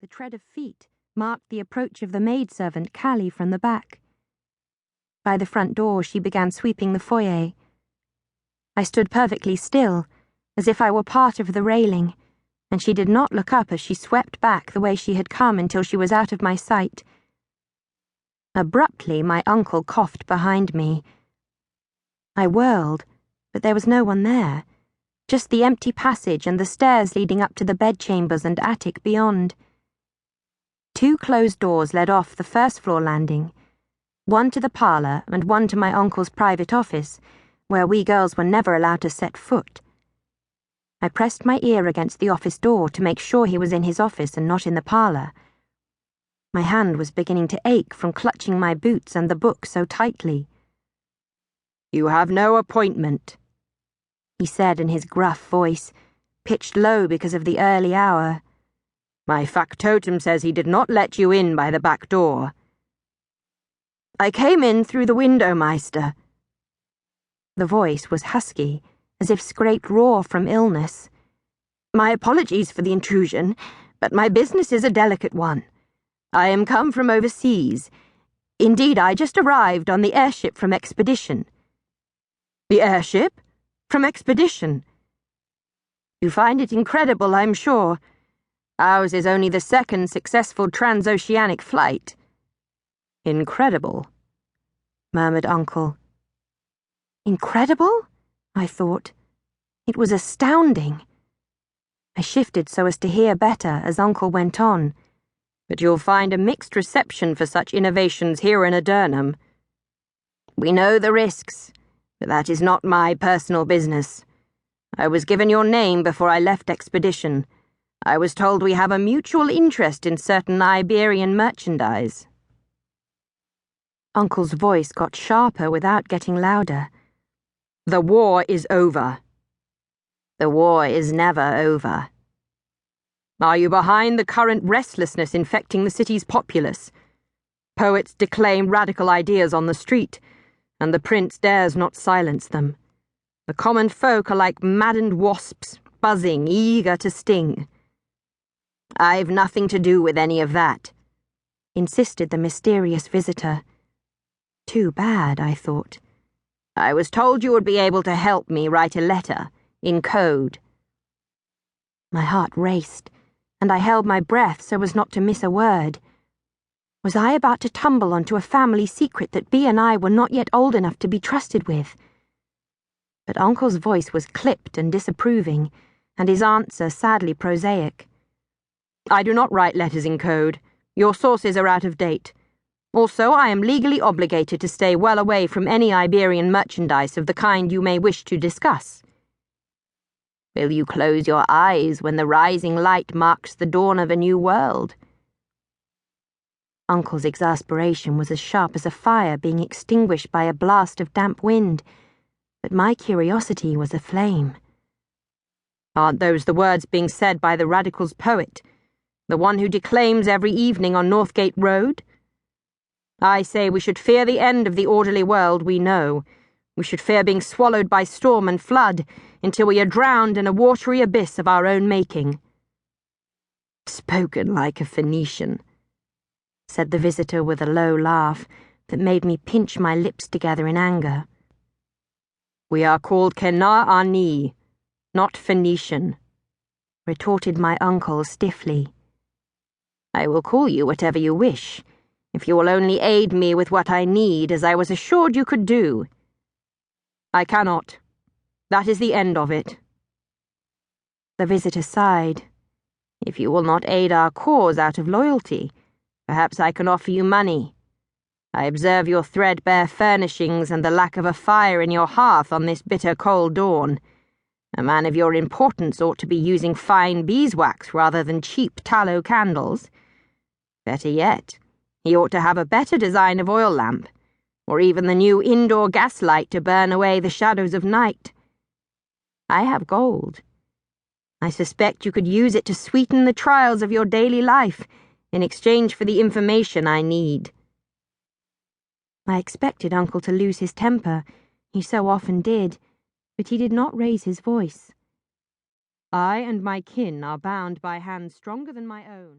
The tread of feet marked the approach of the maidservant Callie from the back. By the front door she began sweeping the foyer. I stood perfectly still, as if I were part of the railing, and she did not look up as she swept back the way she had come until she was out of my sight. Abruptly, my uncle coughed behind me. I whirled, but there was no one there, just the empty passage and the stairs leading up to the bedchambers and attic beyond. 2 closed doors led off the first-floor landing, one to the parlour and one to my uncle's private office, where we girls were never allowed to set foot. I pressed my ear against the office door to make sure he was in his office and not in the parlour. My hand was beginning to ache from clutching my boots and the book so tightly. "You have no appointment," he said in his gruff voice, pitched low because of the early hour. "My factotum says he did not let you in by the back door." "I came in through the window, Meister." The voice was husky, as if scraped raw from illness. "My apologies for the intrusion, but my business is a delicate one. I am come from overseas. Indeed, I just arrived on the airship from Expedition." "The airship? From Expedition?" "You find it incredible, I'm sure. Ours is only the 2nd successful transoceanic flight." "Incredible," murmured Uncle. Incredible? I thought. It was astounding. I shifted so as to hear better as Uncle went on. "But you'll find a mixed reception for such innovations here in Adurnham. We know the risks, but that is not my personal business. I was given your name before I left Expedition. I was told we have a mutual interest in certain Iberian merchandise." Uncle's voice got sharper without getting louder. "The war is over." "The war is never over." "Are you behind the current restlessness infecting the city's populace? Poets declaim radical ideas on the street, and the prince dares not silence them. The common folk are like maddened wasps, buzzing, eager to sting." "I've nothing to do with any of that," insisted the mysterious visitor. Too bad, I thought. "I was told you would be able to help me write a letter, in code." My heart raced, and I held my breath so as not to miss a word. Was I about to tumble onto a family secret that Bea and I were not yet old enough to be trusted with? But Uncle's voice was clipped and disapproving, and his answer sadly prosaic. "I do not write letters in code. Your sources are out of date. Also, I am legally obligated to stay well away from any Iberian merchandise of the kind you may wish to discuss." "Will you close your eyes when the rising light marks the dawn of a new world?" Uncle's exasperation was as sharp as a fire being extinguished by a blast of damp wind, but my curiosity was aflame. "Aren't those the words being said by the Radical's poet, the one who declaims every evening on Northgate Road? I say we should fear the end of the orderly world we know. We should fear being swallowed by storm and flood until we are drowned in a watery abyss of our own making." "Spoken like a Phoenician," said the visitor with a low laugh that made me pinch my lips together in anger. "We are called Kenar-Ani, not Phoenician," retorted my uncle stiffly. "I will call you whatever you wish, if you will only aid me with what I need, as I was assured you could do." "I cannot. That is the end of it." The visitor sighed. "If you will not aid our cause out of loyalty, perhaps I can offer you money. I observe your threadbare furnishings and the lack of a fire in your hearth on this bitter cold dawn. A man of your importance ought to be using fine beeswax rather than cheap tallow candles. Better yet, he ought to have a better design of oil lamp, or even the new indoor gas light to burn away the shadows of night. I have gold. I suspect you could use it to sweeten the trials of your daily life in exchange for the information I need." I expected Uncle to lose his temper. He so often did, but he did not raise his voice. "I and my kin are bound by hands stronger than my own."